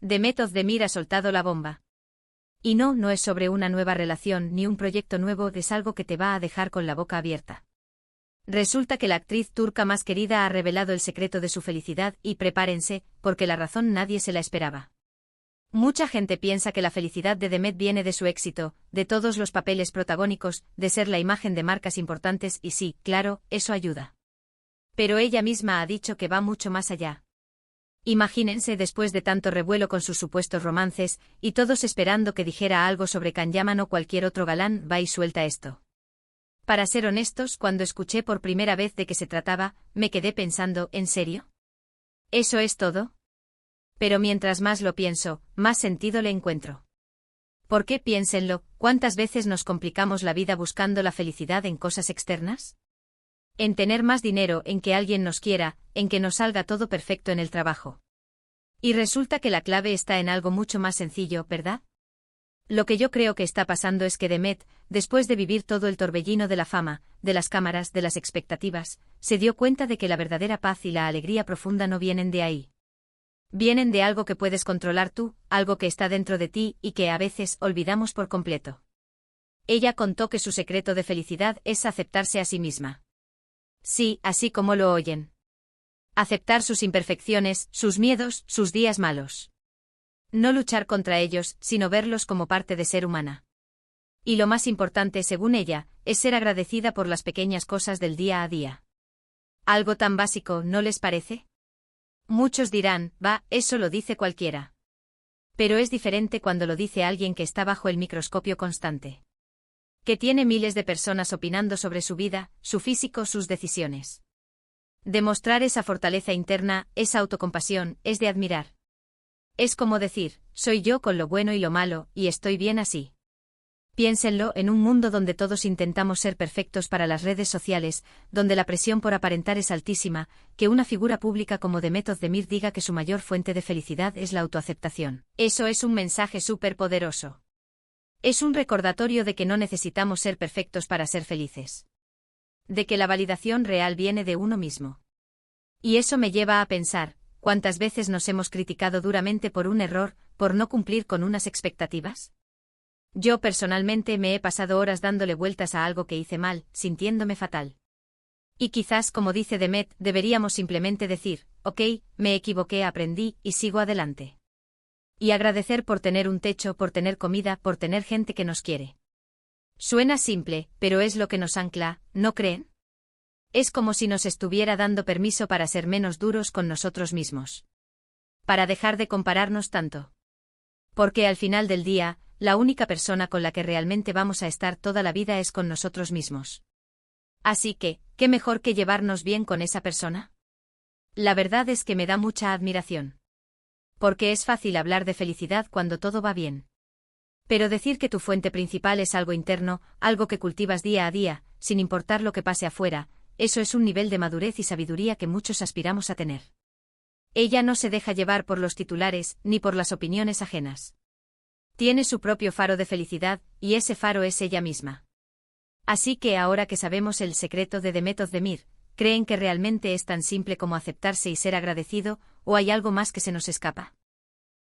Demet Özdemir ha soltado la bomba. Y no es sobre una nueva relación ni un proyecto nuevo, es algo que te va a dejar con la boca abierta. Resulta que la actriz turca más querida ha revelado el secreto de su felicidad y prepárense, porque la razón nadie se la esperaba. Mucha gente piensa que la felicidad de Demet viene de su éxito, de todos los papeles protagónicos, de ser la imagen de marcas importantes y sí, claro, eso ayuda. Pero ella misma ha dicho que va mucho más allá. Imagínense después de tanto revuelo con sus supuestos romances, y todos esperando que dijera algo sobre Can Yaman o cualquier otro galán, va y suelta esto. Para ser honestos, cuando escuché por primera vez de qué se trataba, me quedé pensando, ¿en serio? ¿Eso es todo? Pero mientras más lo pienso, más sentido le encuentro. ¿Por qué? Piénsenlo, ¿cuántas veces nos complicamos la vida buscando la felicidad en cosas externas? En tener más dinero, en que alguien nos quiera, en que nos salga todo perfecto en el trabajo. Y resulta que la clave está en algo mucho más sencillo, ¿verdad? Lo que yo creo que está pasando es que Demet, después de vivir todo el torbellino de la fama, de las cámaras, de las expectativas, se dio cuenta de que la verdadera paz y la alegría profunda no vienen de ahí. Vienen de algo que puedes controlar tú, algo que está dentro de ti y que a veces olvidamos por completo. Ella contó que su secreto de felicidad es aceptarse a sí misma. Sí, así como lo oyen. Aceptar sus imperfecciones, sus miedos, sus días malos. No luchar contra ellos, sino verlos como parte de ser humana. Y lo más importante, según ella, es ser agradecida por las pequeñas cosas del día a día. Algo tan básico, ¿no les parece? Muchos dirán, eso lo dice cualquiera. Pero es diferente cuando lo dice alguien que está bajo el microscopio constante. Que tiene miles de personas opinando sobre su vida, su físico, sus decisiones. Demostrar esa fortaleza interna, esa autocompasión, es de admirar. Es como decir, soy yo con lo bueno y lo malo, y estoy bien así. Piénsenlo, en un mundo donde todos intentamos ser perfectos para las redes sociales, donde la presión por aparentar es altísima, que una figura pública como Demet Özdemir diga que su mayor fuente de felicidad es la autoaceptación. Eso es un mensaje súper poderoso. Es un recordatorio de que no necesitamos ser perfectos para ser felices. De que la validación real viene de uno mismo. Y eso me lleva a pensar, ¿cuántas veces nos hemos criticado duramente por un error, por no cumplir con unas expectativas? Yo personalmente me he pasado horas dándole vueltas a algo que hice mal, sintiéndome fatal. Y quizás, como dice Demet, deberíamos simplemente decir, ok, me equivoqué, aprendí, y sigo adelante. Y agradecer por tener un techo, por tener comida, por tener gente que nos quiere. Suena simple, pero es lo que nos ancla, ¿no creen? Es como si nos estuviera dando permiso para ser menos duros con nosotros mismos. Para dejar de compararnos tanto. Porque al final del día, la única persona con la que realmente vamos a estar toda la vida es con nosotros mismos. Así que, ¿qué mejor que llevarnos bien con esa persona? La verdad es que me da mucha admiración. Porque es fácil hablar de felicidad cuando todo va bien. Pero decir que tu fuente principal es algo interno, algo que cultivas día a día, sin importar lo que pase afuera, eso es un nivel de madurez y sabiduría que muchos aspiramos a tener. Ella no se deja llevar por los titulares, ni por las opiniones ajenas. Tiene su propio faro de felicidad, y ese faro es ella misma. Así que ahora que sabemos el secreto de Demet Özdemir, ¿creen que realmente es tan simple como aceptarse y ser agradecido, o hay algo más que se nos escapa?